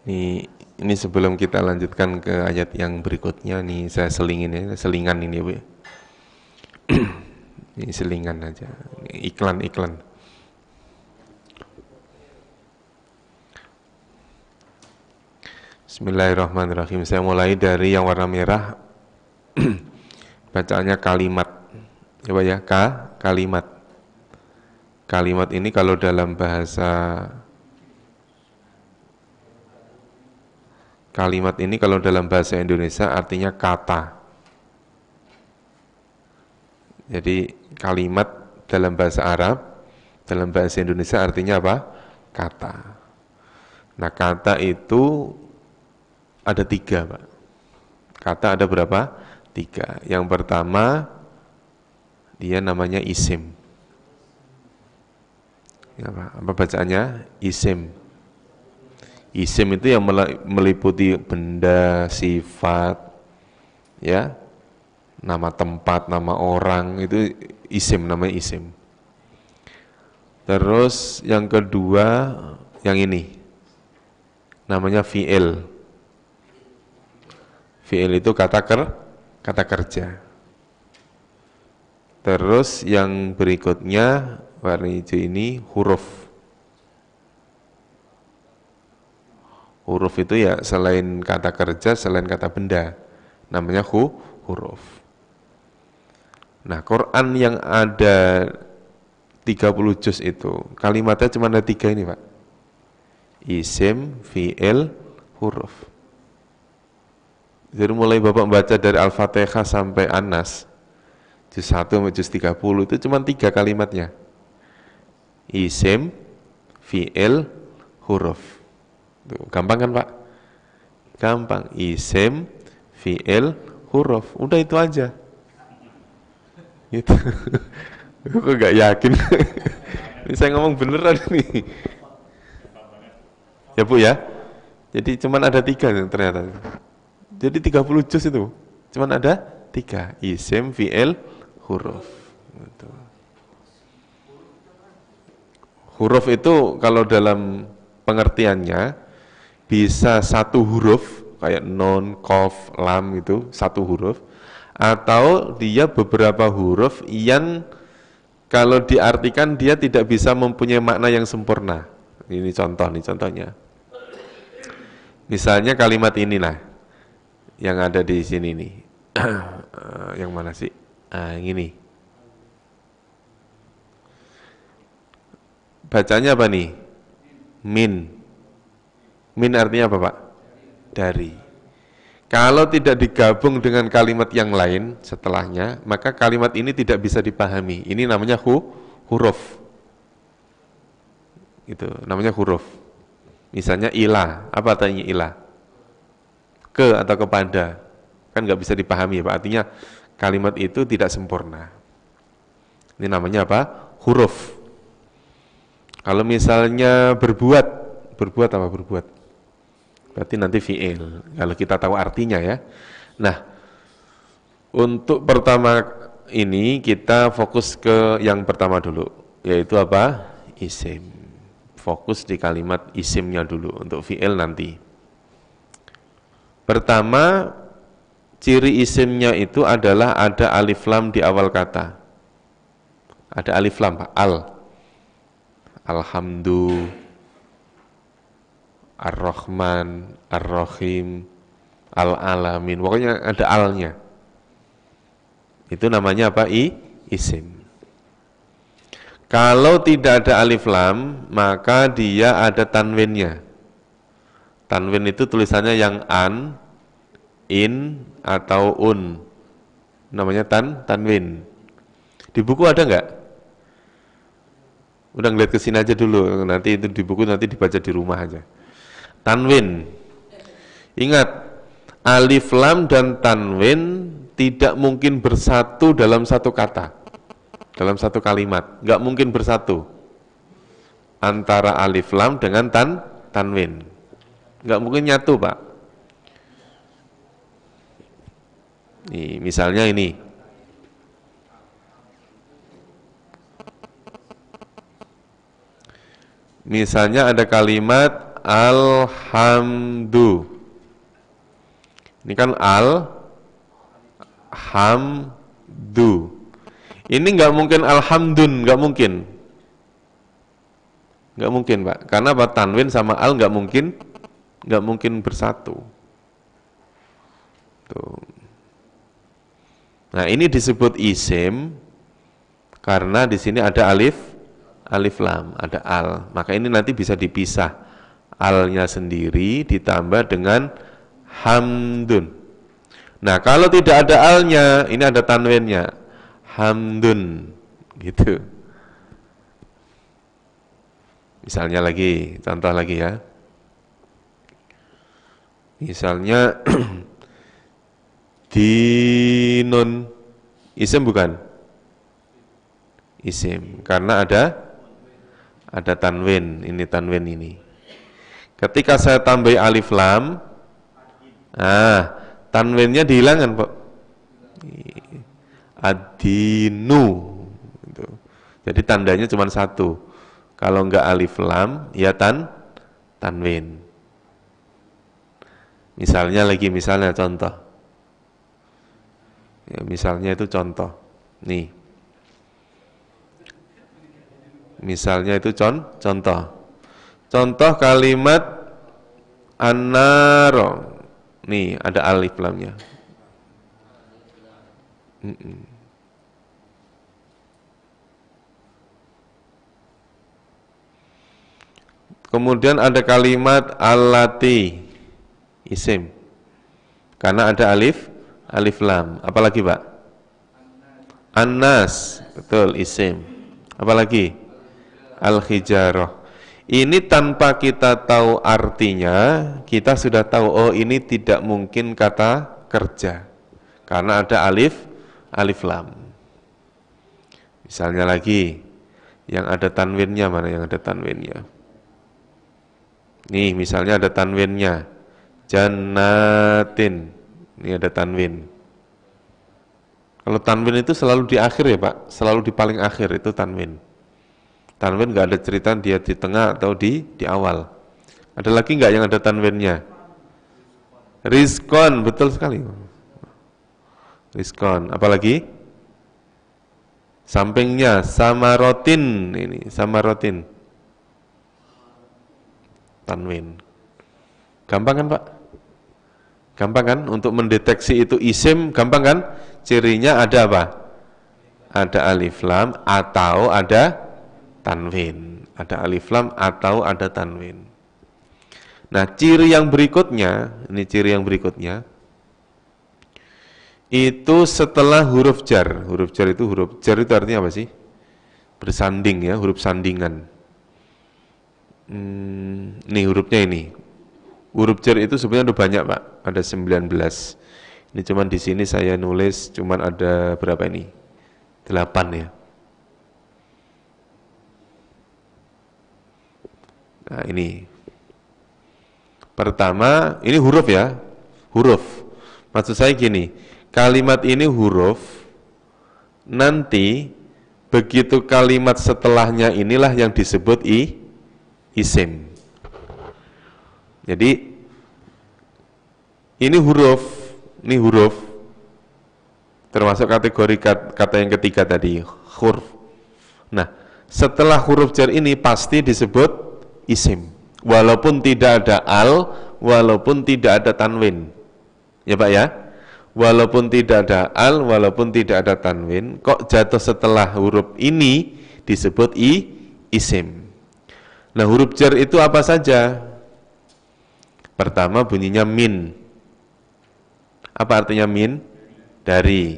Ini sebelum kita lanjutkan ke ayat yang berikutnya nih, saya selingin ya, selingan ini Bu. Ini selingan aja, ini iklan-iklan. Bismillahirrahmanirrahim. Saya mulai dari yang warna merah. Bacaannya kalimat. Coba ya, kalimat. Kalimat ini kalau dalam bahasa Indonesia artinya kata. Jadi kalimat dalam bahasa Arab, dalam bahasa Indonesia artinya apa? Kata. Nah, kata itu ada 3, Pak. Kata ada berapa? 3. Yang pertama, dia namanya isim. Apa bacaannya? Isim. Isim itu yang meliputi benda, sifat, ya, nama tempat, nama orang, itu isim, namanya isim. Terus yang kedua, yang ini, namanya fi'il. Fi'il itu kata kerja. Terus yang berikutnya, warna hijau ini, huruf. Huruf itu ya selain kata kerja, selain kata benda, namanya huruf. Nah, Quran yang ada 30 juz itu, kalimatnya cuma ada 3 ini, Pak. Isim, fi'il, huruf. Jadi mulai Bapak baca dari Al-Fatihah sampai An-Nas, juz 1 sampai juz 30, itu cuma 3 kalimatnya. Isim, fi'il, huruf. Tuh, gampang kan, Pak? Gampang. Isim, fi'il, huruf. Udah itu aja. Gitu. Kok gak yakin? Ini saya ngomong beneran nih. Ya Bu ya. Jadi cuman ada 3 ternyata. Jadi 30 juz itu. Cuman ada 3. Isim, fi'il, huruf. Gitu. Huruf itu kalau dalam pengertiannya bisa 1 huruf kayak nun, qaf, lam itu 1 huruf, atau dia beberapa huruf yang kalau diartikan dia tidak bisa mempunyai makna yang sempurna. Ini contohnya. Misalnya kalimat inilah yang ada di sini nih. Yang mana sih? Yang ini. Bacanya apa nih? Min. Min artinya apa, Pak? Dari. Kalau tidak digabung dengan kalimat yang lain setelahnya, maka kalimat ini tidak bisa dipahami. Ini namanya huruf. Itu namanya huruf. Misalnya ilah, apa artinya ilah? Ke atau kepada. Kan nggak bisa dipahami, Pak. Artinya kalimat itu tidak sempurna. Ini namanya apa? Huruf. Kalau misalnya berbuat apa berbuat? Berarti nanti fi'il, kalau kita tahu artinya ya. Nah, untuk pertama ini kita fokus ke yang pertama dulu, yaitu apa? Isim. Fokus di kalimat isimnya dulu, untuk fi'il nanti. Pertama, ciri isimnya itu adalah ada alif lam di awal kata. Ada alif lam, al. Alhamdulillah, Ar-Rahman, Ar-Rahim, Al-Alamin. Pokoknya ada alnya. Itu namanya apa? Isim. Kalau tidak ada alif lam, maka dia ada tanwinnya. Tanwin itu tulisannya yang an, in, atau un. Namanya tanwin. Di buku ada nggak? Udah ngeliat kesini aja dulu. Nanti itu di buku nanti dibaca di rumah aja. Tanwin. Ingat, alif lam dan tanwin tidak mungkin bersatu dalam satu kata, dalam satu kalimat. Nggak mungkin bersatu antara alif lam dengan tanwin. Nggak mungkin nyatu, Pak. Nih, misalnya ini. Misalnya ada kalimat alhamdu. Ini kan alhamdu. Ini nggak mungkin alhamdun, nggak mungkin. Nggak mungkin, Pak. Karena apa? Tanwin sama al nggak mungkin bersatu. Tuh. Nah, ini disebut isim karena di sini ada alif lam, ada al. Maka ini nanti bisa dipisah. Alnya sendiri ditambah dengan hamdun. Nah, kalau tidak ada alnya, ini ada tanwinnya. Hamdun, gitu. Misalnya lagi, contoh lagi ya. Misalnya dinun, isim bukan? Isim, karena ada tanwin, ini tanwin ini. Ketika saya tambah alif lam, tanwinnya dihilangkan, Pak. Adinu, gitu. Jadi tandanya cuma satu. Kalau enggak alif lam, ya tanwin. Misalnya contoh. Ya, misalnya itu contoh. Nih. Misalnya itu contoh. Contoh kalimat an-naro. Nih, ada alif lamnya. Kemudian ada kalimat allati, isim. Karena ada alif lam. Apalagi, Pak? An-nas, betul, isim. Apalagi? Al-hijarah. Ini tanpa kita tahu artinya, kita sudah tahu, oh ini tidak mungkin kata kerja. Karena ada alif lam. Misalnya lagi, yang ada tanwinnya, mana yang ada tanwinnya? Nih, misalnya ada tanwinnya. Jannatin. Ini ada tanwin. Kalau tanwin itu selalu di akhir ya, Pak. Selalu di paling akhir itu tanwin. Tanwin nggak ada cerita dia di tengah atau di awal. Ada lagi nggak yang ada tanwinnya? Rizkon, betul sekali. Rizkon, apalagi? Sampingnya samarotin, ini samarotin. Tanwin. Gampang kan, Pak? Gampang kan? Untuk mendeteksi itu isim, gampang kan? Cirinya ada apa? Ada alif lam atau ada tanwin. Ada alif lam atau ada tanwin. Nah, ciri yang berikutnya, ini ciri yang berikutnya, itu setelah huruf jar. Huruf jar itu artinya apa sih? Bersanding ya, huruf sandingan. Nih hurufnya ini. Huruf jar itu sebenarnya ada banyak, Pak. Ada 19. Ini cuman di sini saya nulis cuman ada berapa ini? 8 ya. Nah, ini. Pertama, ini huruf ya. Huruf. Maksud saya gini, kalimat ini huruf, nanti begitu kalimat setelahnya inilah yang disebut isim. Jadi ini huruf termasuk kategori kata yang ketiga tadi, huruf. Nah, setelah huruf jar ini pasti disebut isim, walaupun tidak ada al, walaupun tidak ada tanwin. Ya, Pak ya? Walaupun tidak ada al, walaupun tidak ada tanwin, kok jatuh setelah huruf ini disebut isim. Nah, huruf jar itu apa saja? Pertama bunyinya min. Apa artinya min? Dari.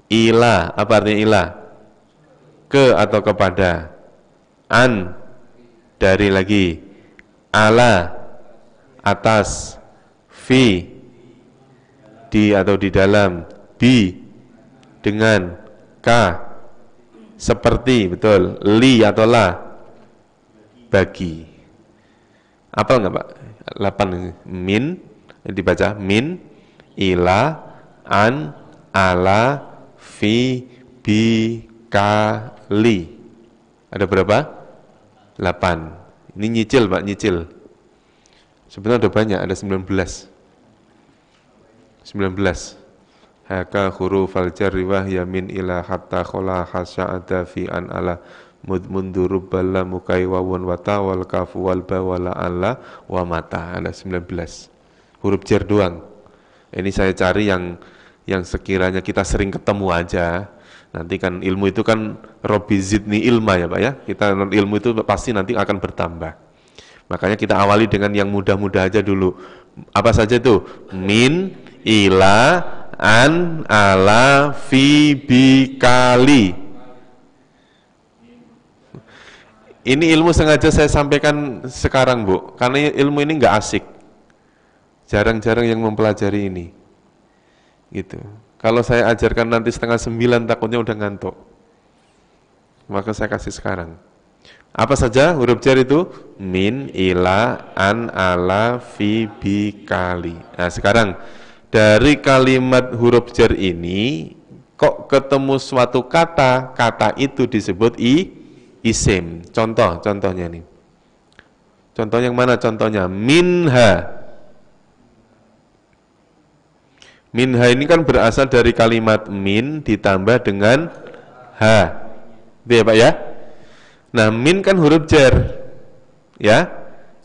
Ila, apa artinya ila? Ke atau kepada. An, dari lagi. Ala, atas. Fi, di atau di dalam. Bi, dengan. Ka, seperti, betul. Li atau la, bagi. Apal nggak, Pak? 8 min, dibaca min, ila, an, ala, fi, bi, ka, li. Ada berapa? 8. Ini nyicil, Pak, nyicil. Sebenarnya ada banyak, ada 19. 19. Haka hurufal jarri wa yamin ila hatta khola hasya'ada fi an ala mundurub bala mukai wawun wata wal kafu wal ba wala ala wa mata. Ada 19 huruf jar doang. Ini saya cari yang sekiranya kita sering ketemu aja. Nanti kan ilmu itu kan Robbi zidni ilma ya Pak ya. Kita ilmu itu pasti nanti akan bertambah. Makanya kita awali dengan yang mudah-mudah aja dulu. Apa saja itu? Min, ila, an, ala, fi, bi, kali. Ini ilmu sengaja saya sampaikan sekarang Bu, karena ilmu ini nggak asik. Jarang-jarang yang mempelajari ini. Gitu. Kalau saya ajarkan nanti 8:30 takutnya udah ngantuk. Maka saya kasih sekarang. Apa saja huruf jar itu? Min, ila, an, ala, fi, bi, kali. Nah sekarang dari kalimat huruf jar ini kok ketemu suatu kata, kata itu disebut isim. Contohnya nih. Contoh yang mana contohnya? Minha. Minha ini kan berasal dari kalimat min ditambah dengan ha. Itu ya Pak ya? Nah, min kan huruf jar. Ya.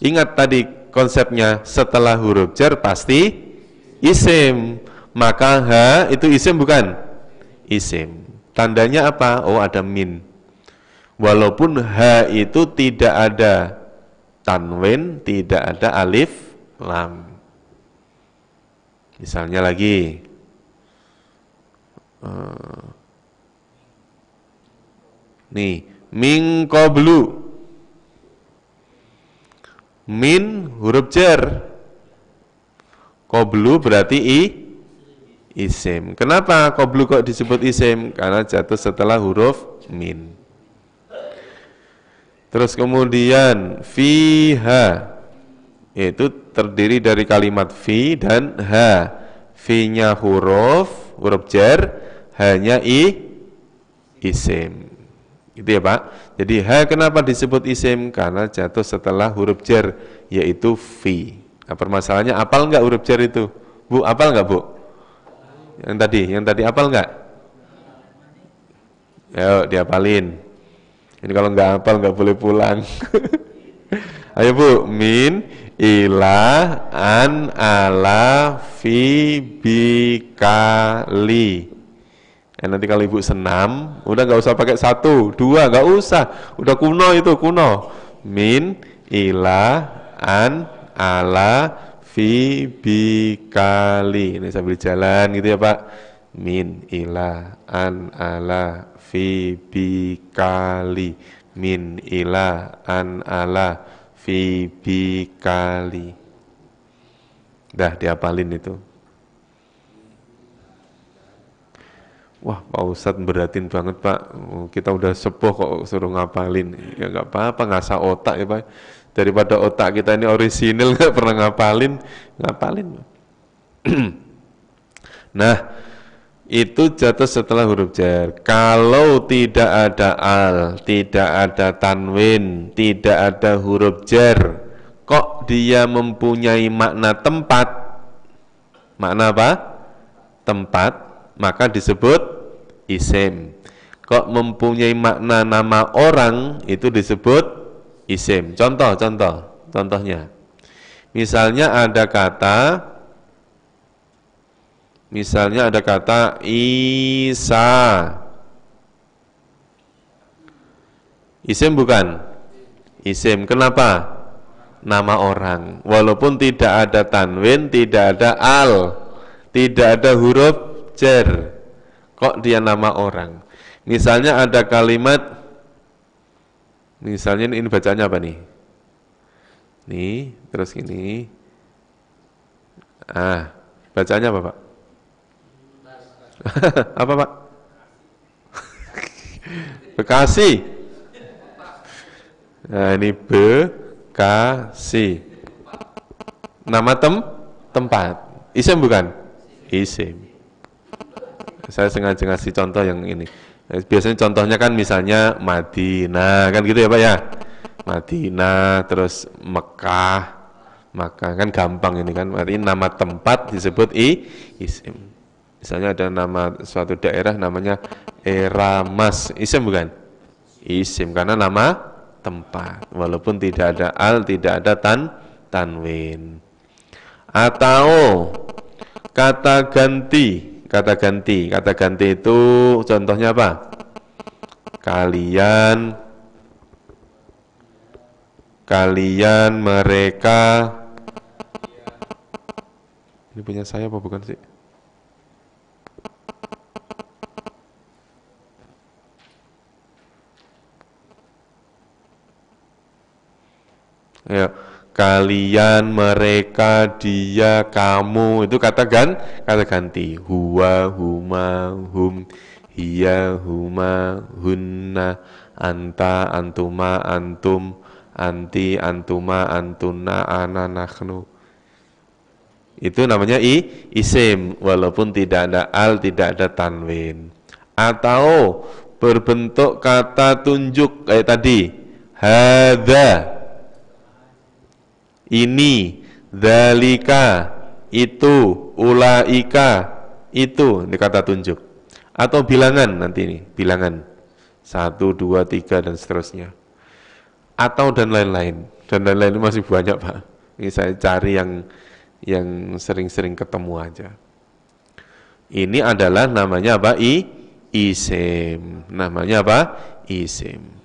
Ingat tadi konsepnya, setelah huruf jar pasti isim. Maka ha itu isim bukan? Isim. Tandanya apa? Oh, ada min. Walaupun ha itu tidak ada tanwin, tidak ada alif lam. Misalnya lagi nih, min qablu. Min huruf jar. Qablu berarti isim. Kenapa qablu kok disebut isim? Karena jatuh setelah huruf min. Terus kemudian fiha itu terdiri dari kalimat fi dan ha. Fi-nya huruf jar, hanya isim. Gitu ya Pak. Jadi ha kenapa disebut isim? Karena jatuh setelah huruf jar, yaitu fi. Nah permasalahannya apal enggak huruf jar itu? Bu, apal enggak Bu? Yang tadi apal enggak? Ayo diapalin. Ini kalau enggak apal enggak boleh pulang. Ayo Bu, min, ila, an, ala, fi, bi, kali. Nanti kalau Ibu senam, udah nggak usah pakai 1, 2, nggak usah. Udah kuno itu, kuno. Min, ila, an, ala, fi, bi, kali. Ini sambil jalan gitu ya Pak. Min, ila, an, ala, fi, bi, kali. Min, ila, an, ala, fi, bi, kali. Dah diapalin itu. Wah Pak Ustadz beratin banget Pak, kita udah sepuh kok suruh ngapalin. Ya nggak apa-apa, ngasah otak ya Pak. Daripada otak kita ini orisinil nggak pernah ngapalin. Nah itu jatuh setelah huruf jar. Kalau tidak ada al, tidak ada tanwin, tidak ada huruf jar, kok dia mempunyai makna tempat? Makna apa? Tempat, maka disebut isim. Kok mempunyai makna nama orang, itu disebut isim. Contohnya. Misalnya ada kata Isa. Isim bukan? Isim. Kenapa? Nama orang. Walaupun tidak ada tanwin, tidak ada al, tidak ada huruf jar, kok dia nama orang. Misalnya ada kalimat, misalnya ini bacanya apa nih? Nih, terus ini. Bacanya apa Pak? Apa Pak? Bekasi. Nah ini Bekasi. Nama tempat. Isim bukan? Isim. Saya sengaja ngasih contoh yang ini. Biasanya contohnya kan misalnya Madinah, kan gitu ya Pak ya. Madinah, terus Mekah, Maka kan gampang ini kan, berarti nama tempat disebut isim. Misalnya ada nama suatu daerah namanya Eramas, isim bukan? Isim karena nama tempat, walaupun tidak ada al, tidak ada tanwin. Atau kata ganti, kata ganti itu contohnya apa? Kalian, mereka. Ini punya saya apa bukan sih? Ya, kalian, mereka, dia, kamu, itu kata ganti. Huwa, huma, hum, hiya, huma, hunna, anta, antuma, antum, anti, antuma, antuna, ana, nakhnu. Itu namanya isim, walaupun tidak ada al, tidak ada tanwin. Atau berbentuk kata tunjuk kayak tadi, hadza, ini, dzalika, itu, ulaika, itu, ini kata tunjuk. Atau bilangan nanti ini, bilangan 1, 2, 3 dan seterusnya. Atau dan lain-lain. Dan lain-lain masih banyak, Pak. Ini saya cari yang sering-sering ketemu aja. Ini adalah namanya apa? Isim. Namanya apa? Isim.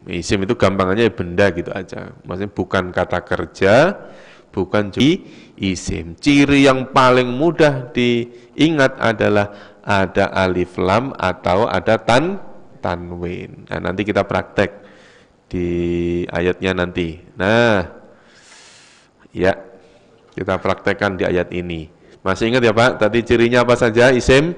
Isim itu gampangannya benda gitu aja. Maksudnya bukan kata kerja, bukan juga isim. Ciri yang paling mudah diingat adalah ada alif lam atau ada tanwin. Nah, nanti kita praktek di ayatnya nanti. Nah, ya, kita praktekkan di ayat ini. Masih ingat ya Pak? Tadi cirinya apa saja isim?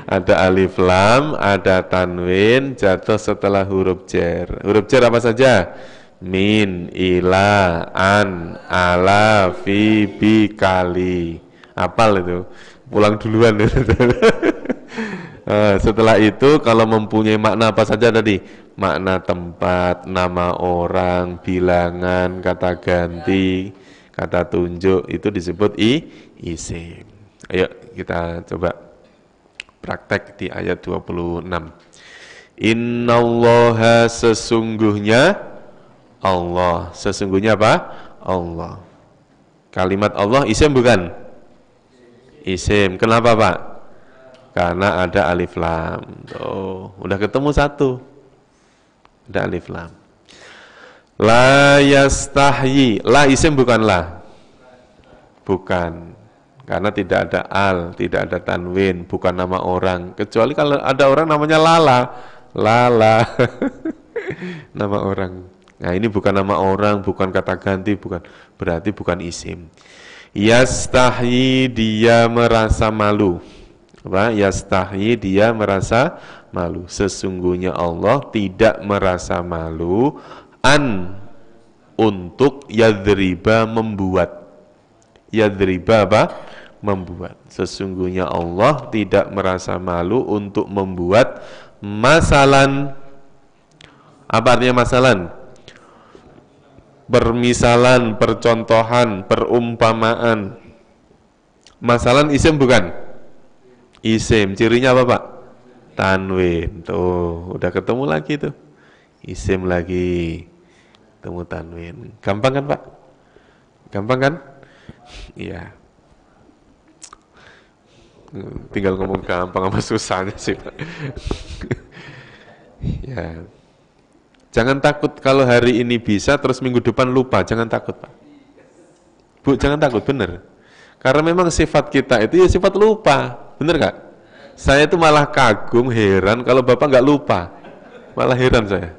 Ada alif lam, ada tanwin, jatuh setelah huruf jar. Huruf jar apa saja? Min, ila, an, ala, fi, bi, kali. Apal itu? Pulang duluan. Setelah itu kalau mempunyai makna apa saja tadi? Makna tempat, nama orang, bilangan, kata ganti, kata tunjuk, itu disebut isim. Ayo kita coba praktek di ayat 26. Innallaha, sesungguhnya Allah. Sesungguhnya apa? Allah. Kalimat Allah isim bukan? Isim. Kenapa Pak? Karena ada alif lam. Oh, udah ketemu satu. Ada alif lam. La yastahyi. La isim bukan la? Bukan. Karena tidak ada al, tidak ada tanwin, bukan nama orang. Kecuali kalau ada orang namanya Lala. Nama orang. Nah, ini bukan nama orang, bukan kata ganti, bukan. Berarti bukan isim. Yastahyi, dia merasa malu. Apa? Yastahyi, dia merasa malu. Sesungguhnya Allah tidak merasa malu untuk yadriba, membuat. Yadriba apa? Membuat. Sesungguhnya Allah tidak merasa malu untuk membuat masalan. Apa artinya masalan? Permisalan, percontohan, perumpamaan. Masalan isim bukan? Isim. Cirinya apa Pak? Tanwin. Tuh, udah ketemu lagi tuh. Isim lagi. Ketemu tanwin. Gampang kan Pak? Gampang kan? Iya. Tinggal ngomong gampang sama susahnya sih Pak. Ya. Jangan takut kalau hari ini bisa terus minggu depan lupa, jangan takut Pak. Bu, jangan takut, bener. Karena memang sifat kita itu ya sifat lupa, bener gak? Saya itu malah kagum, heran kalau Bapak nggak lupa. Malah heran saya.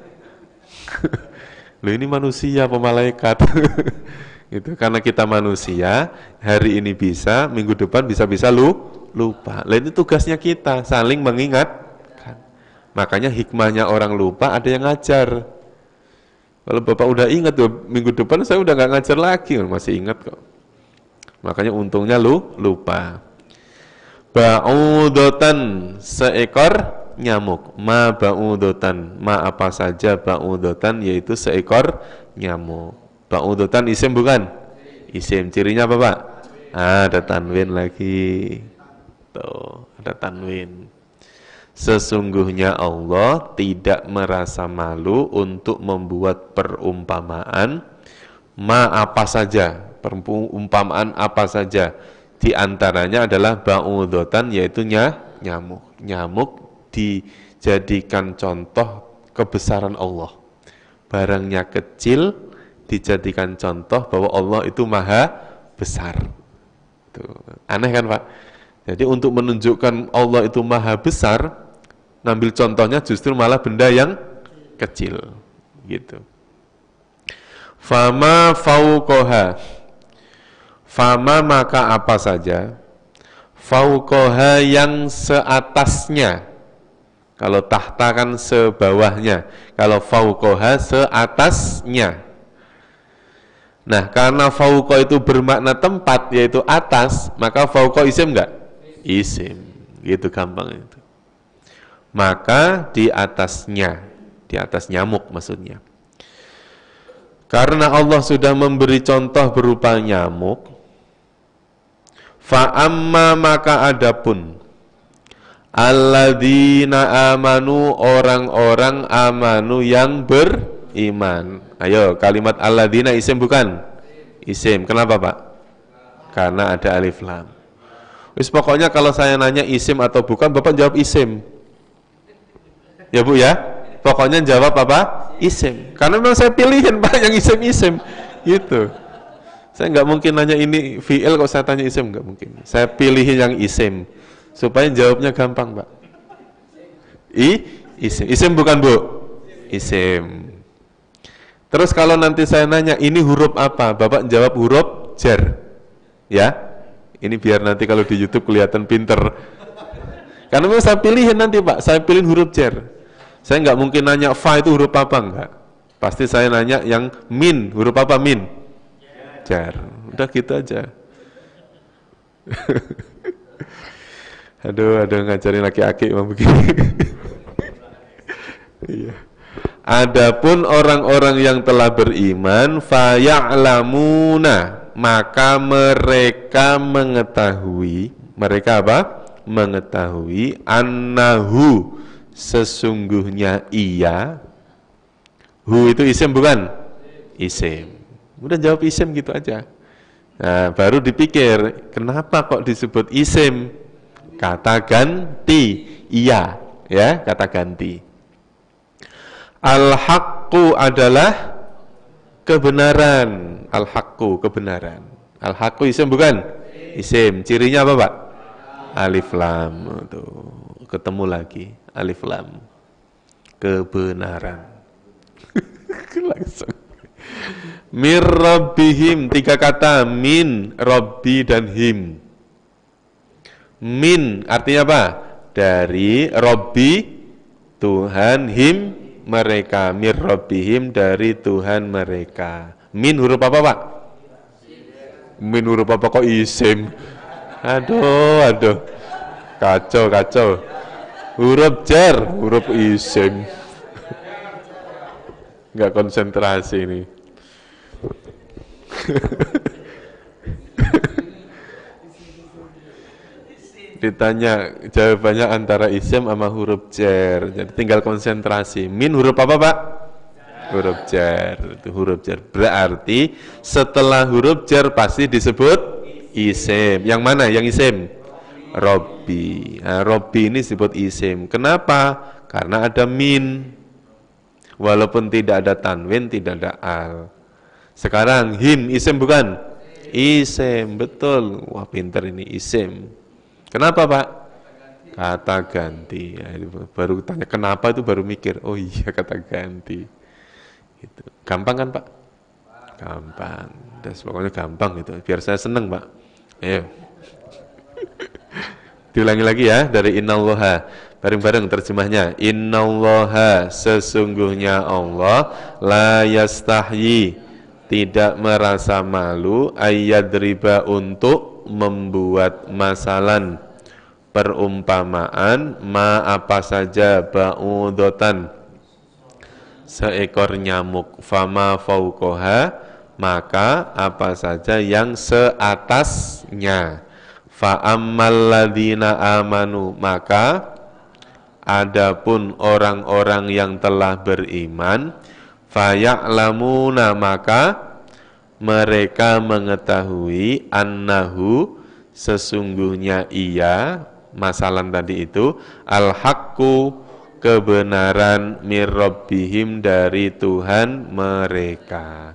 Loh, ini manusia apa malaikat? Gitu. Karena kita manusia, hari ini bisa, minggu depan bisa-bisa lupa. Lain itu tugasnya kita, saling mengingatkan. Makanya hikmahnya orang lupa ada yang ngajar. Kalau Bapak udah ingat tuh, minggu depan saya udah nggak ngajar lagi, masih ingat kok. Makanya untungnya lupa. Ba'udatan, seekor nyamuk. Ma ba'udotan, ma apa saja ba'udotan, yaitu seekor nyamuk. Ba'udotan isim bukan? Isim, cirinya apa Pak? Ada tanwin lagi. Tuh, ada tanwin. Sesungguhnya Allah tidak merasa malu untuk membuat perumpamaan ma apa saja, perumpamaan apa saja. Di antaranya adalah ba'udotan, yaitu nyamuk. Nyamuk dijadikan contoh kebesaran Allah. Barangnya kecil dijadikan contoh bahwa Allah itu maha besar. Tuh. Aneh kan Pak? Jadi untuk menunjukkan Allah itu maha besar, ngambil contohnya justru malah benda yang kecil gitu. Fama fauqoha, fama maka apa saja, fauqoha yang seatasnya. Kalau tahta kan sebawahnya, kalau fauqoha seatasnya. Nah, karena fauqo itu bermakna tempat, yaitu atas, maka fauqo isim enggak? Isim, gitu gampang itu. Maka di atasnya, di atas nyamuk maksudnya. Karena Allah sudah memberi contoh berupa nyamuk, fa'amma maka adapun alladzina amanu, orang-orang amanu yang beriman. Ayo, kalimat alladzina isim bukan? Isim. Kenapa Pak? Karena ada alif lam. Wis pokoknya kalau saya nanya isim atau bukan, Bapak jawab isim. Ya Bu ya, pokoknya jawab apa? Isim. Karena memang saya pilihin Pak yang isim-isim, gitu. Saya nggak mungkin nanya ini fi'il kok saya tanya isim, nggak mungkin. Saya pilihin yang isim supaya jawabnya gampang Pak. Isim. Isim bukan Bu? Isim. Terus kalau nanti saya nanya ini huruf apa, Bapak jawab huruf jar, ya. Ini biar nanti kalau di YouTube kelihatan pinter. Karena memang saya pilihin nanti Pak, saya pilih huruf jar. Saya nggak mungkin nanya fa itu huruf apa, enggak. Pasti saya nanya yang min, huruf apa min? Jar. Udah gitu aja. Aduh, ngajarin laki-laki emang begini. Iya. Adapun orang-orang yang telah beriman, faya'lamuna, maka mereka mengetahui, mereka apa? Mengetahui annahu, sesungguhnya ia, hu itu isim bukan? Isim. Udah jawab isim gitu aja. Nah, baru dipikir, kenapa kok disebut isim? Kata ganti, iya, ya, kata ganti. Al-haqqu adalah kebenaran. Al-haqqu, kebenaran. Al-haqqu isim bukan? Isim. Cirinya apa Pak? Alif lam. Tuh, ketemu lagi. Alif lam. Kebenaran. Langsung. Mir rabbihim, 3 kata, min, rabbi, dan him. Min artinya apa? Dari rabbi, Tuhan, him, mereka. Mir rabbihim, dari Tuhan mereka. Min huruf apa Pak? Min huruf apa kok isim? Aduh. Kacau. Huruf jar, huruf isim. Nggak konsentrasi ini. Ditanya jawabannya antara isim sama huruf jar. Jadi tinggal konsentrasi. Min huruf apa Pak? Huruf jar. Itu huruf jar. Berarti setelah huruf jar pasti disebut isim. Yang mana? Yang isim? Robbi. Nah, Robbi ini disebut isim. Kenapa? Karena ada min. Walaupun tidak ada tanwin, tidak ada al. Sekarang him isim bukan? Isim, betul. Wah, pinter ini isim. Kenapa Pak? Kata ganti. Ya, baru tanya kenapa itu baru mikir. Oh iya, kata ganti. Gitu. Gampang kan Pak? Gampang. Pokoknya gampang gitu. Biar saya seneng Pak. Ayo. Diulangi lagi ya dari innallaha. Bareng-bareng terjemahnya. Innallaha, sesungguhnya Allah, la yastahyi, tidak merasa malu, ayyadriba, untuk membuat masalan, perumpamaan ma apa saja ba'udotan seekor nyamuk fama fauqoha maka apa saja yang seatasnya fa'ammal ladzina amanu maka adapun orang-orang yang telah beriman faya'lamuna maka mereka mengetahui annahu sesungguhnya ia masalan tadi itu al-haqqu kebenaran mir rabbihim dari Tuhan mereka.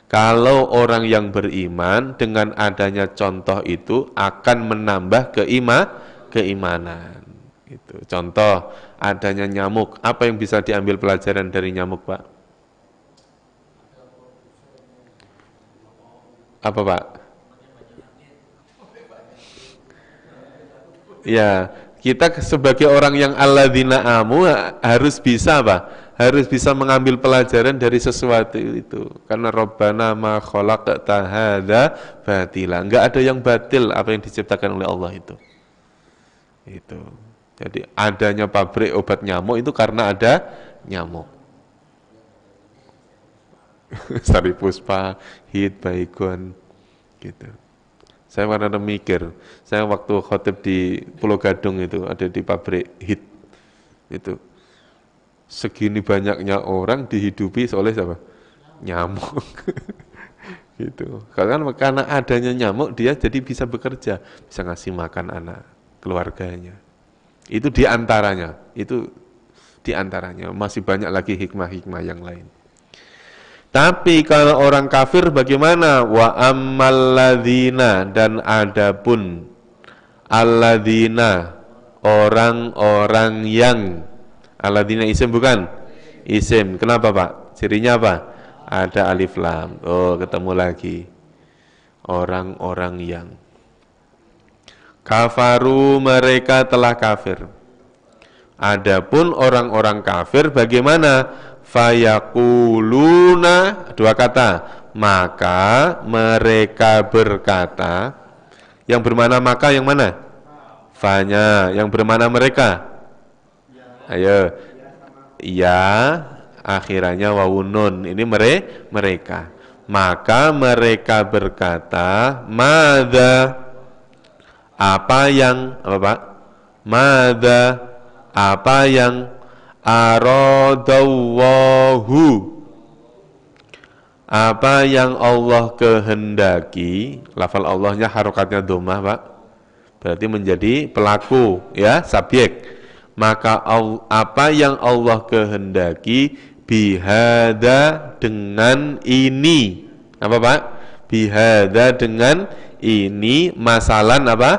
Kalau orang yang beriman dengan adanya contoh itu akan menambah keimanan. Itu. Contoh adanya nyamuk, apa yang bisa diambil pelajaran dari nyamuk, Pak? Apa, Pak? Ya, kita sebagai orang yang alladzina amu harus bisa, Pak? Harus bisa mengambil pelajaran dari sesuatu itu. Karena Rabbana ma khalaqta hadza batila. Enggak ada yang batil apa yang diciptakan oleh Allah itu. Itu. Jadi adanya pabrik obat nyamuk itu karena ada nyamuk. Sari Puspa, Hit, Baygon, gitu. Saya pernah mikir, saya waktu khotib di Pulau Gadung itu, ada di pabrik Hit, itu. Segini banyaknya orang dihidupi oleh siapa? Nyamuk. Gitu. Karena adanya nyamuk, dia jadi bisa bekerja, bisa ngasih makan anak, keluarganya. Itu diantaranya, masih banyak lagi hikmah-hikmah yang lain. Tapi kalau orang kafir bagaimana? Wa ammal ladzina dan adapun alladzina orang-orang yang alladzina isim bukan? Isim. Kenapa, Pak? Cirinya apa? Ada alif lam. Oh, ketemu lagi. Orang-orang yang kafaru mereka telah kafir. Adapun orang-orang kafir bagaimana? Fayakuluna dua kata. Maka mereka berkata. Yang bermana maka yang mana? Fanya. Yang bermana mereka? Ayo. Ya. Akhirannya wawunun. Ini mereka. Maka mereka berkata. Madza apa yang apa Pak? Madza apa yang aradallahu apa yang Allah kehendaki. Lafal Allahnya harokatnya dhammah, Pak. Berarti menjadi pelaku ya, subjek. Maka apa yang Allah kehendaki bihada dengan ini. Apa, Pak? Bihada dengan ini masalan apa?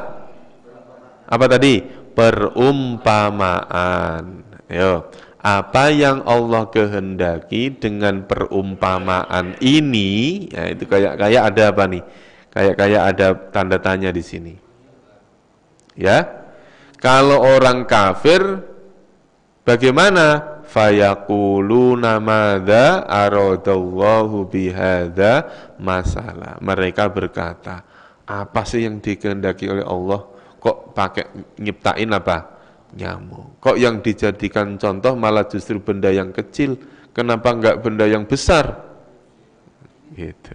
Apa tadi? Perumpamaan. Yo, apa yang Allah kehendaki dengan perumpamaan ini? Ya, itu kayak ada apa nih? Kayak ada tanda tanya di sini. Ya. Kalau orang kafir bagaimana? Fayaquluna madza aradallahu bihadza masalah. Mereka berkata, apa sih yang dikehendaki oleh Allah? Kok pakai nyiptain apa? Nyamuk. Kok yang dijadikan contoh malah justru benda yang kecil? Kenapa enggak benda yang besar? Gitu.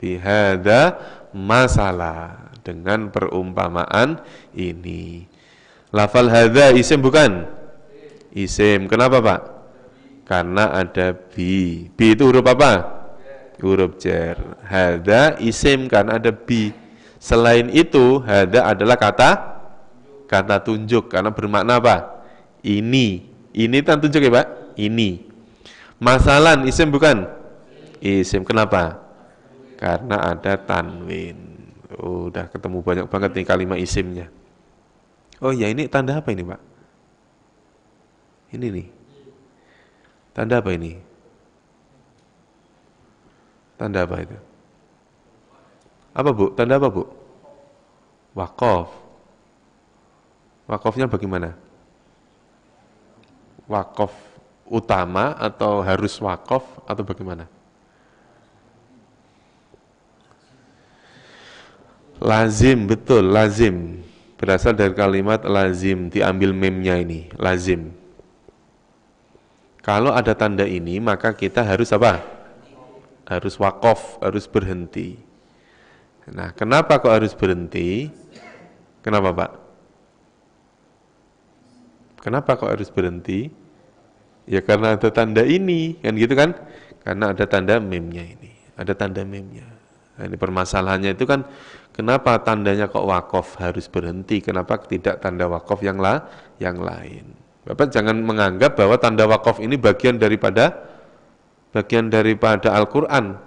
Bihadza masalah dengan perumpamaan ini. Lafal hadza isim bukan? Isim. Kenapa, Pak? Karena ada bi. Bi itu huruf apa? Huruf jar. Hadza isim karena ada bi. Selain itu, hadza adalah kata tunjuk karena bermakna apa? Ini. Ini kan tunjuk ya, Pak? Ini. Masalan isim bukan? Isim. Kenapa? Karena ada tanwin. Oh, udah ketemu banyak banget nih kalimat isimnya. Oh ya, ini tanda apa ini, Pak? Ini nih. Tanda apa ini? Tanda apa itu? Apa, Bu? Tanda apa, Bu? Waqaf. Waqafnya bagaimana? Waqaf utama atau harus waqaf atau bagaimana? Lazim, betul, lazim. Berasal dari kalimat lazim, diambil meme-nya ini, lazim. Kalau ada tanda ini, maka kita harus apa? Harus waqaf, harus berhenti. Nah, kenapa kok harus berhenti? Kenapa, Pak? Kenapa kok harus berhenti? Ya karena ada tanda ini, kan gitu kan? Karena ada tanda meme-nya ini, ada tanda meme-nya. Nah, ini permasalahannya itu kan, kenapa tandanya kok wakaf harus berhenti? Kenapa tidak tanda wakaf yang lain? Bapak jangan menganggap bahwa tanda wakaf ini bagian daripada Al-Quran,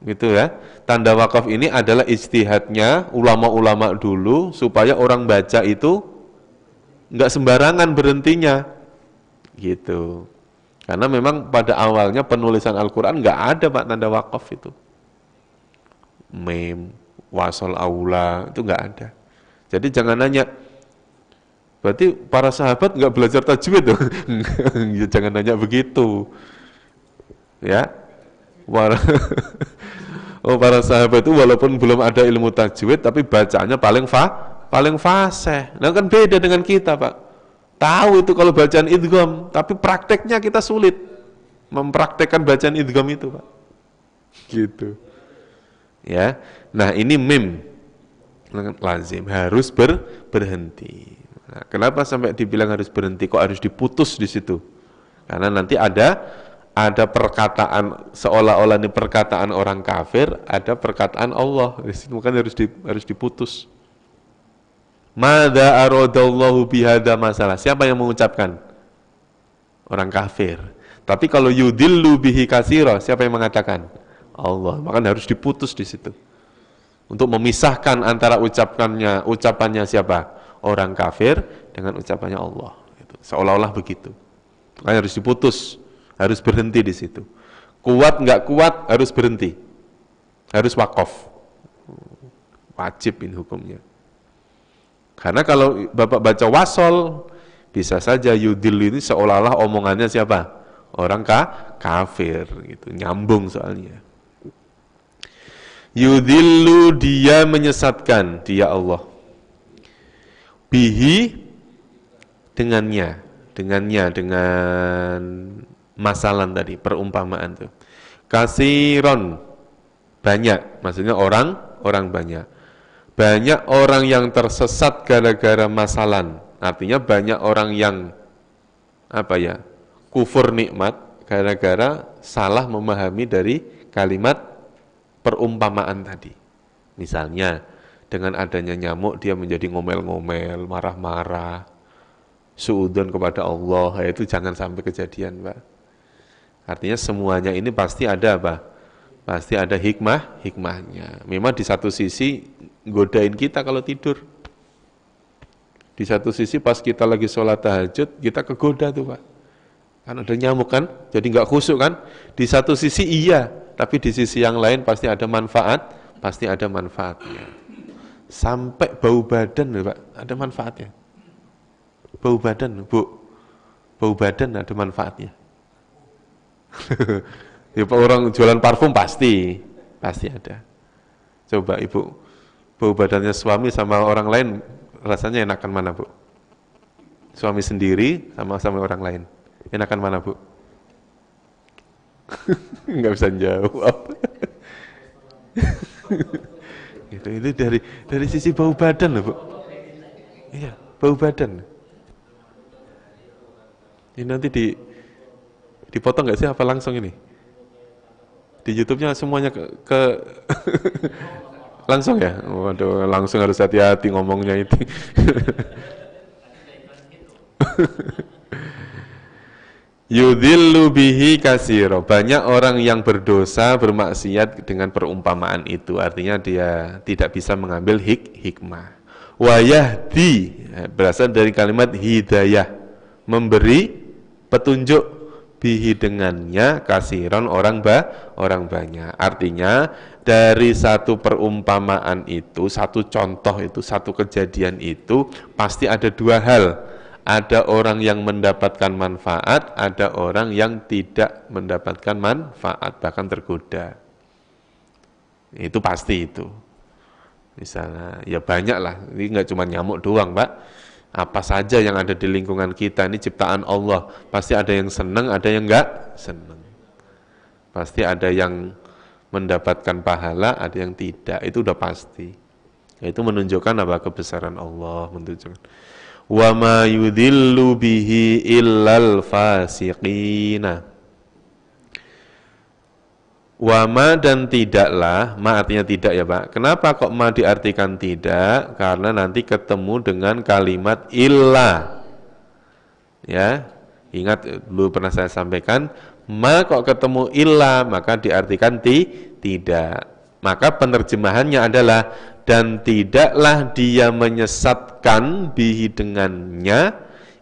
gitu ya. Tanda wakaf ini adalah ijtihadnya ulama-ulama dulu supaya orang baca itu nggak sembarangan berhentinya. Gitu. Karena memang pada awalnya penulisan Al-Quran nggak ada Pak tanda wakaf itu. Mem, wasol aula, itu nggak ada. Jadi jangan nanya, berarti para sahabat nggak belajar tajwid tuh? Ya, jangan nanya begitu. Ya, para sahabat itu walaupun belum ada ilmu tajwid, tapi bacaannya paling fasih. Nah kan beda dengan kita Pak. Tahu itu kalau bacaan idgham, tapi prakteknya kita sulit mempraktekkan bacaan idgham itu, Pak. Gitu. Ya. Nah, ini mim lazim harus berhenti. Nah, kenapa sampai dibilang harus berhenti? Kok harus diputus di situ? Karena nanti ada perkataan seolah-olah ini perkataan orang kafir, ada perkataan Allah. Di situ kan harus diputus. Mada aradallahu bihada masalah. Siapa yang mengucapkan? Orang kafir. Tapi kalau yudillu bihi katsira, siapa yang mengatakan? Allah. Maka harus diputus di situ. Untuk memisahkan antara ucapannya siapa? Orang kafir dengan ucapannya Allah. Seolah-olah begitu. Makanya harus diputus, harus berhenti di situ. Kuat nggak kuat harus berhenti. Harus wakaf. Wajib ini hukumnya. Karena kalau Bapak baca wasol, bisa saja yudil ini seolah-olah omongannya siapa? Orang kafir, gitu. Nyambung soalnya. Yudillu, dia menyesatkan, dia Allah. Bihi, dengan masalan tadi, perumpamaan tuh. Kasiron, banyak, maksudnya orang banyak. Banyak orang yang tersesat gara-gara masalan. Artinya banyak orang yang kufur nikmat gara-gara salah memahami dari kalimat perumpamaan tadi. Misalnya dengan adanya nyamuk dia menjadi ngomel-ngomel, marah-marah, suudzon kepada Allah. Itu jangan sampai kejadian, Pak. Artinya semuanya ini pasti ada apa? Pasti ada hikmahnya. Memang di satu sisi godain kita kalau tidur. Di satu sisi pas kita lagi sholat tahajud, kita kegoda tuh Pak. Kan ada nyamuk kan, jadi nggak khusyuk kan. Di satu sisi iya, tapi di sisi yang lain pasti ada manfaatnya. Sampai bau badan loh Pak, ada manfaatnya. Bau badan, Bu. Bau badan ada manfaatnya. Ya, orang jualan parfum pasti ada. Coba Ibu, bau badannya suami sama orang lain rasanya enakan mana, Bu? Suami sendiri sama orang lain. Enakan mana, Bu? Nggak bisa jawab. Itu dari sisi bau badan loh, Bu. Iya, bau badan. Ini nanti dipotong nggak sih apa langsung ini? Di YouTube-nya semuanya ke langsung ya? Waduh, langsung harus hati-hati ngomongnya itu. Yudhillu bihi katsira. Banyak orang yang berdosa, bermaksiat dengan perumpamaan itu. Artinya dia tidak bisa mengambil hikmah. Wa yahdi, berasal dari kalimat hidayah, memberi petunjuk, bihi dengannya kasiron orang banyak. Artinya dari satu perumpamaan itu, satu contoh itu, satu kejadian itu pasti ada dua hal. Ada orang yang mendapatkan manfaat, ada orang yang tidak mendapatkan manfaat, bahkan tergoda. Itu pasti itu. Misalnya, ya banyak lah. Ini nggak cuma nyamuk doang, Pak. Apa saja yang ada di lingkungan kita ini ciptaan Allah. Pasti ada yang senang, ada yang nggak senang. Pasti ada yang mendapatkan pahala, ada yang tidak. Itu udah pasti. Itu menunjukkan apa? Kebesaran Allah, menunjukkan. Wa ma yudhillu bihi illal fasiqina. Wa ma dan tidaklah, ma artinya tidak ya Pak. Kenapa kok ma diartikan tidak? Karena nanti ketemu dengan kalimat illa. Ya, ingat dulu pernah saya sampaikan, ma kok ketemu illa, maka diartikan tidak. Maka penerjemahannya adalah, dan tidaklah dia menyesatkan bihi dengannya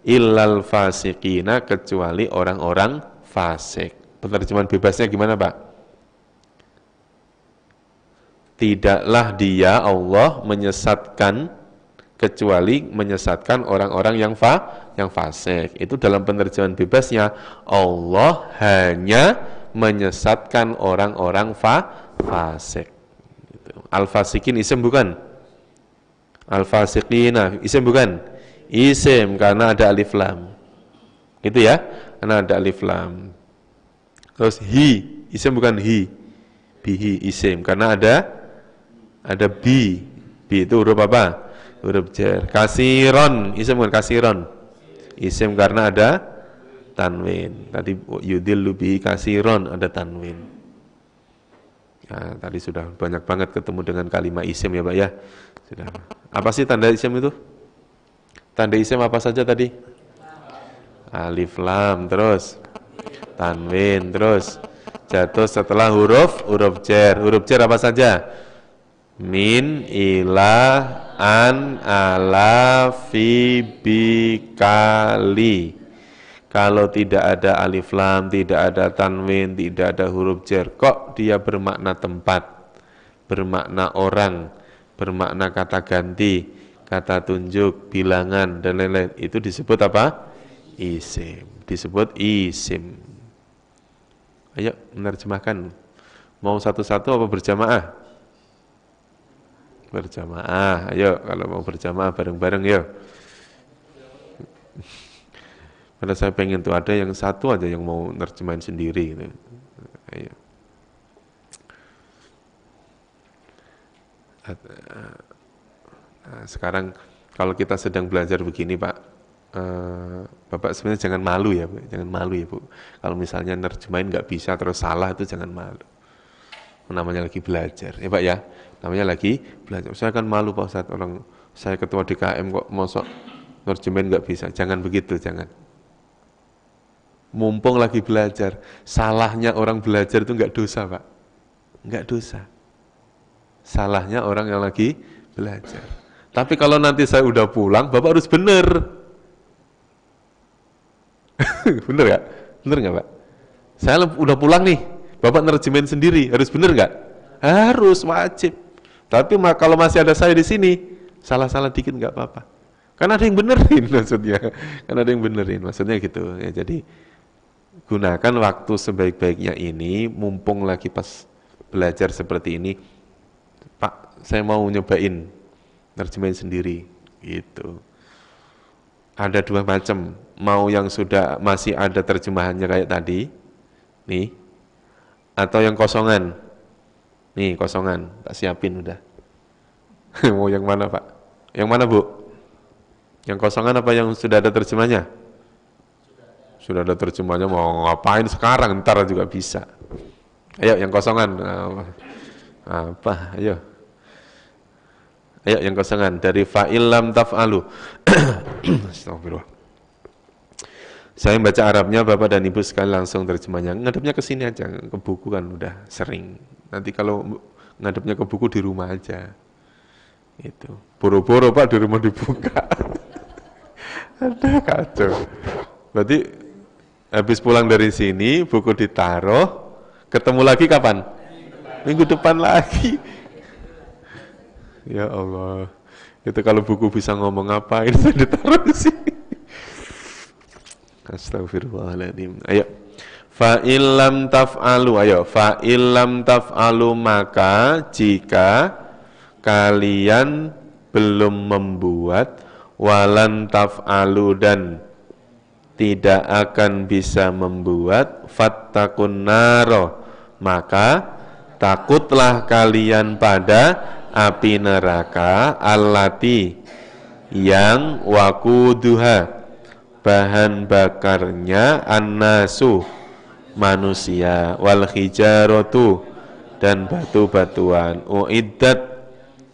illal fasiqina, kecuali orang-orang fasik. Penerjemahan bebasnya gimana Pak? Tidaklah dia Allah menyesatkan kecuali menyesatkan orang-orang yang fasik. Itu dalam penerjemahan bebasnya, Allah hanya menyesatkan orang-orang fasik. Al-fasikin isim bukan? Al-fasiqina isim bukan? Isim karena ada alif lam. Itu ya, karena ada alif lam. Terus hi isim bukan hi? Bihi isim karena ada bi itu huruf apa? Huruf jar. Kasiron isim bukan? Kasiron isim karena ada tanwin. Tadi yudillu bihi kasiron ada tanwin. Ya, tadi sudah banyak banget ketemu dengan kalimat isim ya Pak ya. Sudah. Apa sih tanda isim itu? Tanda isim apa saja tadi? Alif lam, terus tanwin, terus jatuh setelah huruf jar. Huruf jar apa saja? Min, ila, an, ala, fi, bi, kali. Kalau tidak ada alif lam, tidak ada tanwin, tidak ada huruf jar, kok dia bermakna tempat, bermakna orang, bermakna kata ganti, kata tunjuk, bilangan, dan lain-lain. Itu disebut apa? Isim. Disebut isim. Ayo menerjemahkan. Mau satu-satu apa berjamaah? Berjamaah. Ayo kalau mau berjamaah bareng-bareng yuk. Karena saya pengen tuh ada yang satu aja yang mau nerjemahin sendiri gitu. Ayo. Nah, sekarang kalau kita sedang belajar begini Pak, Bapak sebenarnya jangan malu ya Bu, jangan malu ya Bu. Kalau misalnya nerjemahin nggak bisa terus salah itu jangan malu. Namanya lagi belajar ya Pak ya, namanya lagi belajar. Saya kan malu Pak Ustadz, orang saya ketua DKM kok mosok nerjemahin nggak bisa. Jangan begitu, jangan. Mumpung lagi belajar, salahnya orang belajar itu nggak dosa Pak, nggak dosa. Salahnya orang yang lagi belajar. Tapi kalau nanti saya udah pulang, Bapak harus bener. Bener nggak? Bener nggak Pak? Saya udah pulang nih, Bapak nerjemahin sendiri, harus bener nggak? Harus, wajib. Tapi kalau masih ada saya di sini, salah-salah dikit nggak apa-apa. Kan ada yang benerin maksudnya, kan ada yang benerin, maksudnya gitu. Ya, jadi gunakan waktu sebaik-baiknya ini, mumpung lagi pas belajar seperti ini. Pak, saya mau nyobain nerjemahin sendiri, gitu. Ada dua macam, mau yang sudah masih ada terjemahannya kayak tadi, nih, atau yang kosongan, nih kosongan, tak siapin udah. Mau yang mana Pak? Yang mana Bu? Yang kosongan apa yang sudah ada terjemahnya? Sudah ada terjemahnya, mau ngapain sekarang, ntar juga bisa. Ayo yang kosongan, apa? Ayo yang kosongan dari fa'il lam taf'alu. Astagfirullah. Saya baca Arabnya, Bapak dan Ibu sekali langsung terjemahnya. Ngadepnya ke sini aja, ke buku kan udah sering. Nanti kalau ngadepnya ke buku di rumah aja. Itu. Boro-boro Pak di rumah dibuka. Aduh kacau. Berarti habis pulang dari sini, buku ditaruh, ketemu lagi kapan? Minggu depan lagi. Ya Allah, itu kalau buku bisa ngomong ngapain saya ditaruh di sini. Astagfirullahaladzim. Ayo, fa'il lam taf'alu. Ayo, fa'il lam taf'alu, maka jika kalian belum membuat, walan taf'alu dan tidak akan bisa membuat, fattakun naro, maka takutlah kalian pada api neraka, allati yang wakuduha bahan bakarnya annasu manusia, wal hijaratu dan batu-batuan, uiddat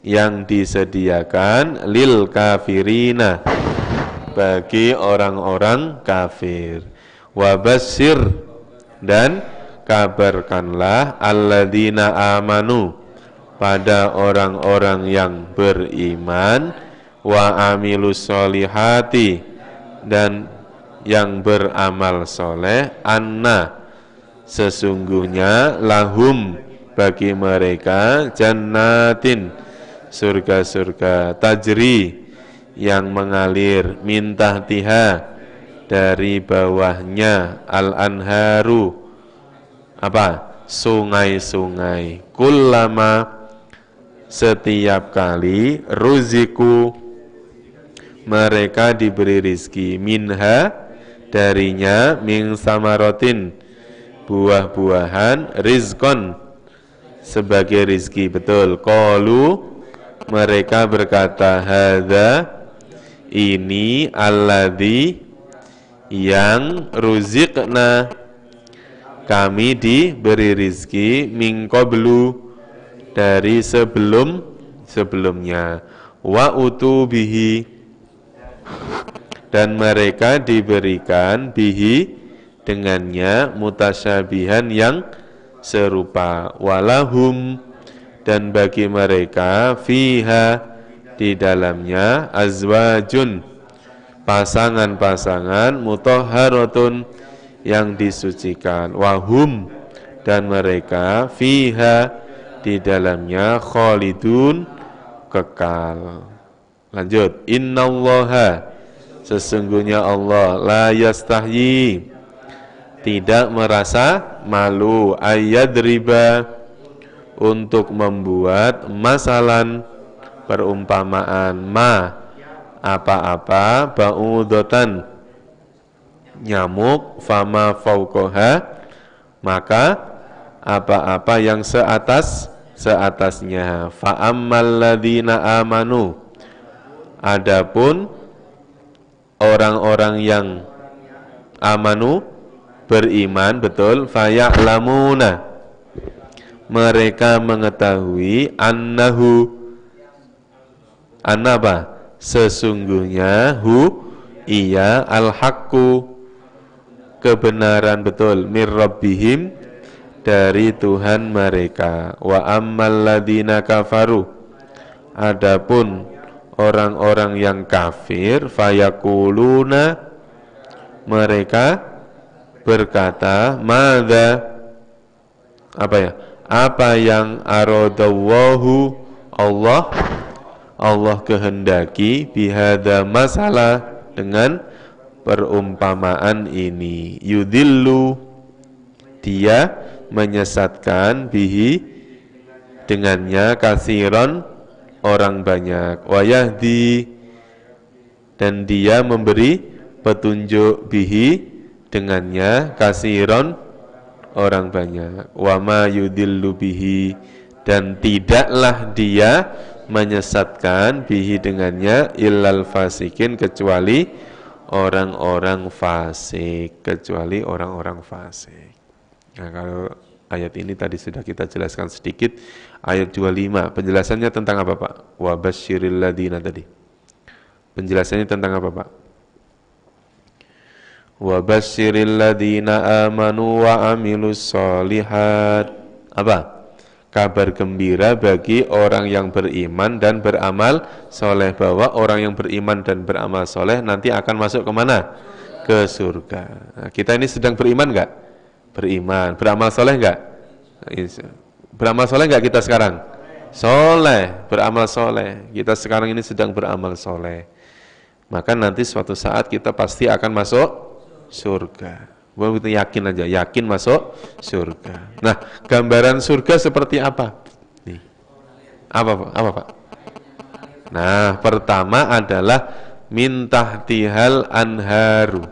yang disediakan lil kafirina bagi orang-orang kafir, wabasyir dan kabarkanlah alladzina amanu pada orang-orang yang beriman, wa amilus solihati dan yang beramal soleh, anna sesungguhnya lahum bagi mereka jannatin surga-surga, tajri yang mengalir, min tahtiha dari bawahnya, al-anharu apa? Sungai-sungai, kullama setiap kali, ruziku mereka diberi rizki, minha darinya, min samarotin buah-buahan, rizkon sebagai rizki, betul. Qalu mereka berkata, hadza ini alladzi yang ruziqna kami diberi rizki, min qablu dari sebelumnya, wa utubihi dan mereka diberikan bihi dengannya, mutasyabihan yang serupa, walahum dan bagi mereka fiha di dalamnya azwajun pasangan-pasangan, mutahharatun yang disucikan, wahum dan mereka fiha di dalamnya khalidun kekal. Lanjut, innallaha sesungguhnya Allah la yastahyi tidak merasa malu, ayyadriba untuk membuat masalan perumpamaan, ma apa-apa, ba'udotan nyamuk, fama fauqoha maka apa-apa yang seatasnya, fa'ammal ladzina amanu adapun orang-orang yang amanu beriman, betul, faya'lamuna mereka mengetahui, annahu annaba sesungguhnya iya al-haqqu kebenaran, betul, mir rabbihim dari Tuhan mereka, wa ammal ladzina kafaru adapun orang-orang yang kafir, fayakuluna mereka berkata, madza apa yang aradallahu Allah kehendaki, bihadza masalah dengan perumpamaan ini, yudillu dia menyesatkan, bihi dengannya, kasiron orang banyak, wayahdi dan dia memberi petunjuk, bihi dengannya, kasiron orang banyak, wama yudillu bihi dan tidaklah dia menyesatkan, bihi dengannya, illal fasikin kecuali orang-orang fasik, kecuali orang-orang fasik. Nah, kalau ayat ini tadi sudah kita jelaskan sedikit, ayat 25 penjelasannya tentang apa, Pak? Wa basyiril ladina tadi penjelasannya tentang apa, Pak? Wa basyiril ladina amanu wa amilus solihat, apa? Kabar gembira bagi orang yang beriman dan beramal soleh, bahwa orang yang beriman dan beramal soleh nanti akan masuk kemana? Ke surga. Nah, kita ini sedang beriman enggak? Beriman. Beramal soleh enggak? Beramal soleh enggak kita sekarang? Soleh, beramal soleh. Kita sekarang ini sedang beramal soleh. Maka nanti suatu saat kita pasti akan masuk surga. Kita yakin aja, yakin masuk surga. Nah, gambaran surga seperti apa? Nih. Apa Pak? Nah, pertama adalah min tahtihal anharu.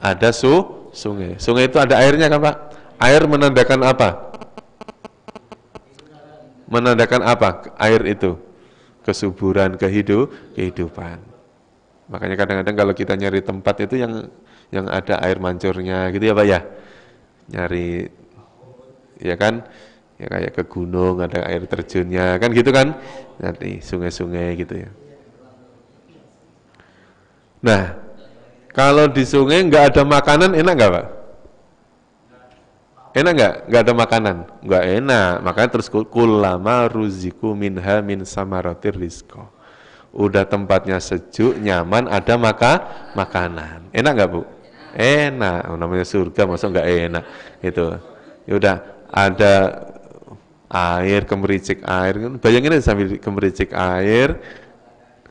Ada sungai. Sungai itu ada airnya kan, Pak? Air menandakan apa? Menandakan apa air itu? Kesuburan, kehidupan. Makanya kadang-kadang kalau kita nyari tempat itu yang ada air mancurnya gitu ya Pak ya. Nyari ya kan? Ya kayak ke gunung ada air terjunnya kan gitu kan? Nanti sungai-sungai gitu ya. Nah, kalau di sungai nggak ada makanan enak nggak Pak? Enak nggak? Nggak ada makanan? Nggak enak. Makanya terus kullama ruziku minha min samaratir rizqo. Udah tempatnya sejuk, nyaman, ada makanan. Enak nggak Bu? Enak. Namanya surga, masa nggak enak? Gitu. Ya udah ada air, kemericik air. Bayangin aja sambil kemericik air.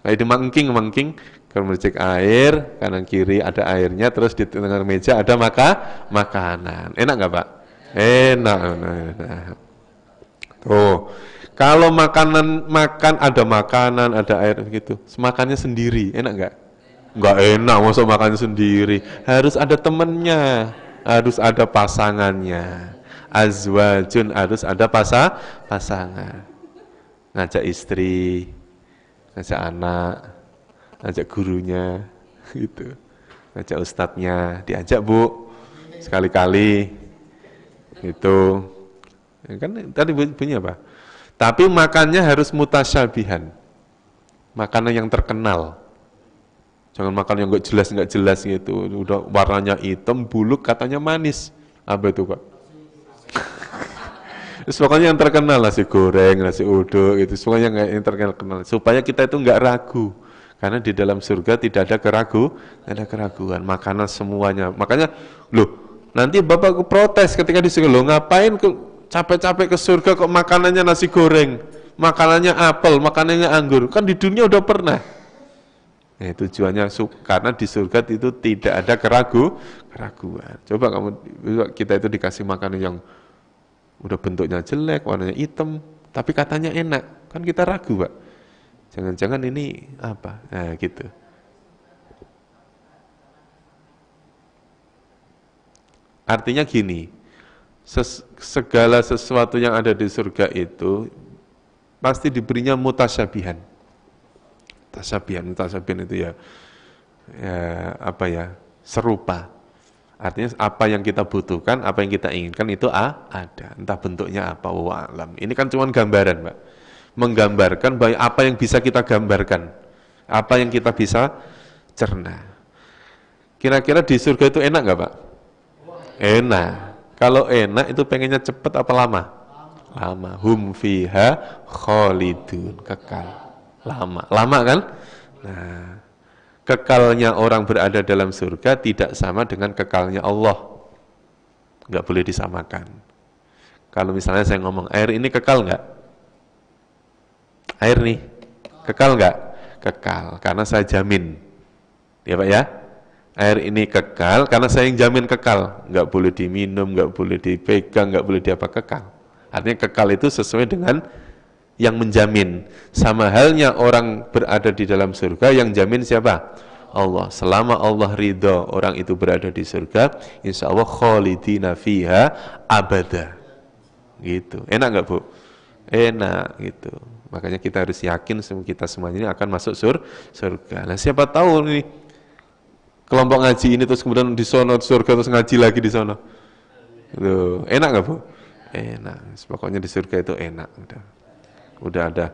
Kayak di mangking, kemericik air, kanan kiri ada airnya, terus di tengah meja ada makanan. Enak nggak Pak? Enak. Tuh, kalau makan ada makanan, ada air gitu, makannya sendiri, enak nggak? Nggak enak, masa makannya sendiri. Harus ada temennya, harus ada pasangannya. Azwajun harus ada pasangan. Ngajak istri, ngajak anak, ngajak gurunya, gitu. Ngajak ustadznya, diajak Bu, sekali-kali. Itu ya kan tadi bunyi apa? Tapi makannya harus mutasyabihan, makanan yang terkenal. Jangan makan yang nggak jelas gitu. Udah warnanya hitam, buluk, katanya manis. Apa itu Pak? Pokoknya yang terkenal, nasi goreng, nasi uduk, itu semuanya yang terkenal. Supaya kita itu nggak ragu. Karena di dalam surga tidak ada keraguan. Makanan semuanya. Makanya, loh, nanti Bapak protes ketika di surga. Loh, ngapain capek-capek ke surga kok makanannya nasi goreng, makanannya apel, makanannya anggur. Kan di dunia udah pernah. Nah, tujuannya karena di surga itu tidak ada keraguan. Coba kita itu dikasih makanan yang udah bentuknya jelek, warnanya hitam, tapi katanya enak, kan kita ragu Pak. Jangan-jangan ini apa? Nah gitu. Artinya gini, segala sesuatu yang ada di surga itu pasti diberinya mutasyabihan. Mutasyabihan itu ya apa ya, serupa. Artinya apa yang kita butuhkan, apa yang kita inginkan itu ada. Entah bentuknya apa, wa'alam. Ini kan cuma gambaran, Pak. Menggambarkan bahwa apa yang bisa kita gambarkan, apa yang kita bisa cerna. Kira-kira di surga itu enak nggak Pak? Enak. Kalau enak itu pengennya cepat apa lama? Lama. Hum fiha khalidun, kekal. Lama kan? Nah, kekalnya orang berada dalam surga tidak sama dengan kekalnya Allah. Nggak boleh disamakan. Kalau misalnya saya ngomong, air ini kekal nggak? Air nih, kekal nggak? Kekal, karena saya jamin. Ya Pak ya? Air ini kekal, karena saya yang jamin kekal. Nggak boleh diminum, nggak boleh dipegang, nggak boleh diapa, kekal. Artinya kekal itu sesuai dengan yang menjamin. Sama halnya orang berada di dalam surga, yang jamin siapa? Allah. Selama Allah ridho orang itu berada di surga, insya Allah khalidina fiha abada. Gitu. Enak nggak Bu? Enak gitu. Makanya kita harus yakin kita semuanya ini akan masuk surga. Nah siapa tahu nih kelompok ngaji ini terus kemudian di sono surga terus ngaji lagi di sono. Gitu. Enak nggak Bu? Enak. Pokoknya di surga itu enak. Udah ada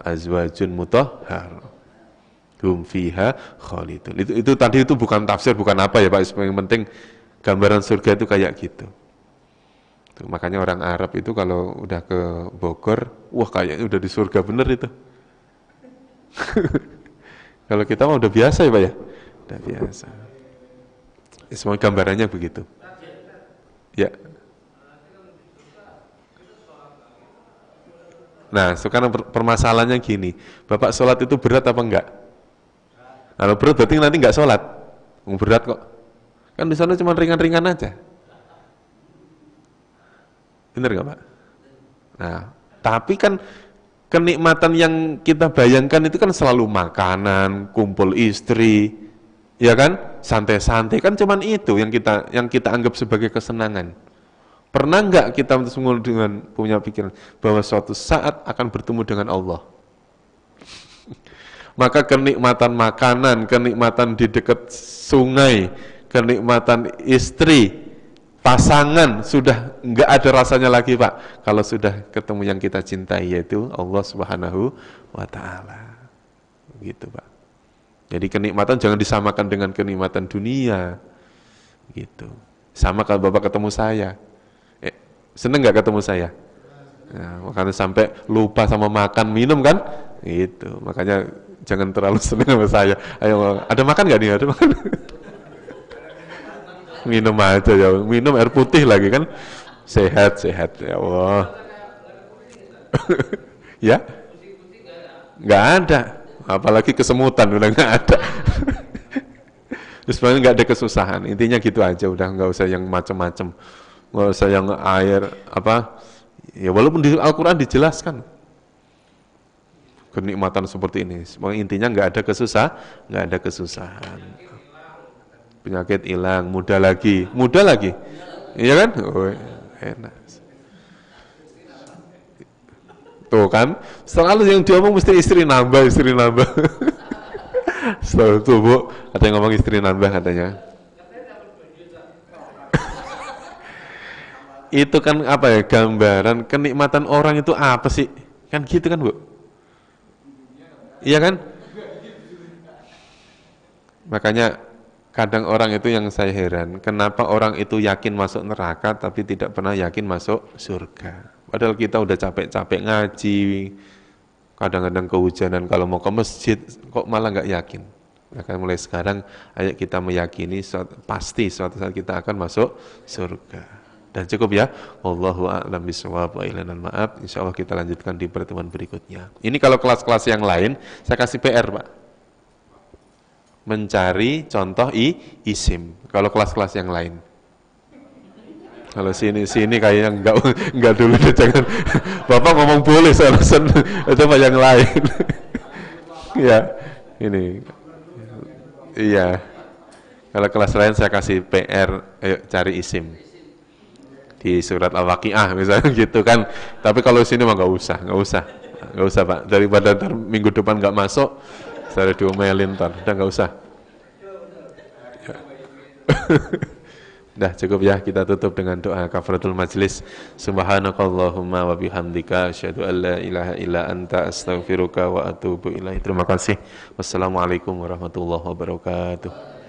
azwajun mutahhar hum fiha khalidun. Itu tadi itu bukan tafsir, bukan apa ya Pak. Yang penting gambaran surga itu kayak gitu. Tuh, makanya orang Arab itu kalau udah ke Bogor, wah kayaknya udah di surga bener itu. Kalau kita mah udah biasa ya Pak ya. Udah biasa. Semua gambarannya begitu. Ya. Nah, sekarang permasalahannya gini, Bapak sholat itu berat apa enggak? Kalau berat berarti nanti enggak sholat. Berat kok. Kan di sana cuma ringan-ringan aja. Bener enggak Pak? Nah, tapi kan kenikmatan yang kita bayangkan itu kan selalu makanan, kumpul istri, ya kan, santai-santai, kan cuman itu yang kita anggap sebagai kesenangan. Pernah nggak kita dengan punya pikiran bahwa suatu saat akan bertemu dengan Allah? Maka kenikmatan makanan, kenikmatan di dekat sungai, kenikmatan istri, pasangan sudah nggak ada rasanya lagi, Pak, kalau sudah ketemu yang kita cintai, yaitu Allah Subhanahu wa Ta'ala. Gitu, Pak. Jadi kenikmatan jangan disamakan dengan kenikmatan dunia. Gitu. Sama kalau Bapak ketemu saya. Seneng nggak ketemu saya? Nah, makanya sampai lupa sama makan, minum kan? Gitu. Makanya jangan terlalu seneng sama saya. Ayo, ada makan nggak nih? Ada makan? Minum aja ya, minum air putih lagi kan, sehat ya Allah. Ya, nggak ada, apalagi kesemutan udah nggak ada. Terus sebenarnya nggak ada kesusahan, intinya gitu aja, udah nggak usah yang macem-macem, nggak usah yang air apa, ya walaupun di Al-Quran dijelaskan kenikmatan seperti ini, intinya nggak ada kesusahan. Penyakit hilang, muda lagi, iya kan? Oh, enak. Tuh kan, selalu yang diomong mesti istri nambah. Selalu tuh Bu, ada yang ngomong istri nambah katanya. Itu kan apa ya, gambaran kenikmatan orang itu apa sih? Kan gitu kan Bu? Iya kan? Makanya kadang orang itu yang saya heran, kenapa orang itu yakin masuk neraka tapi tidak pernah yakin masuk surga. Padahal kita udah capek-capek ngaji, kadang-kadang kehujanan kalau mau ke masjid, kok malah nggak yakin. Maka mulai sekarang, ayo kita meyakini pasti suatu saat kita akan masuk surga. Dan cukup ya, wallahu a'lam bishawab wa ilaihi maaf. Insyaallah kita lanjutkan di pertemuan berikutnya. Ini kalau kelas-kelas yang lain, saya kasih PR, Pak. Mencari contoh isim. Kalau kelas-kelas yang lain, kalau sini kayaknya enggak dulu deh, jangan. Bapak ngomong boleh, saya rasa coba yang lain. Ya, ini. Iya. Kalau kelas lain saya kasih PR, ayo cari isim di surat Al-Waqiah misalnya gitu kan. Tapi kalau sini mah nggak usah Pak. Daripada ntar minggu depan nggak masuk, saya diomelin ntar, udah nggak usah. Ya. Dah cukup ya, kita tutup dengan doa kafaratul majlis. Subhanakallahumma wa bihamdika asyhadu an la ilaha illa anta astaghfiruka wa atubu ilaik. Terima kasih. Wassalamualaikum warahmatullahi wabarakatuh.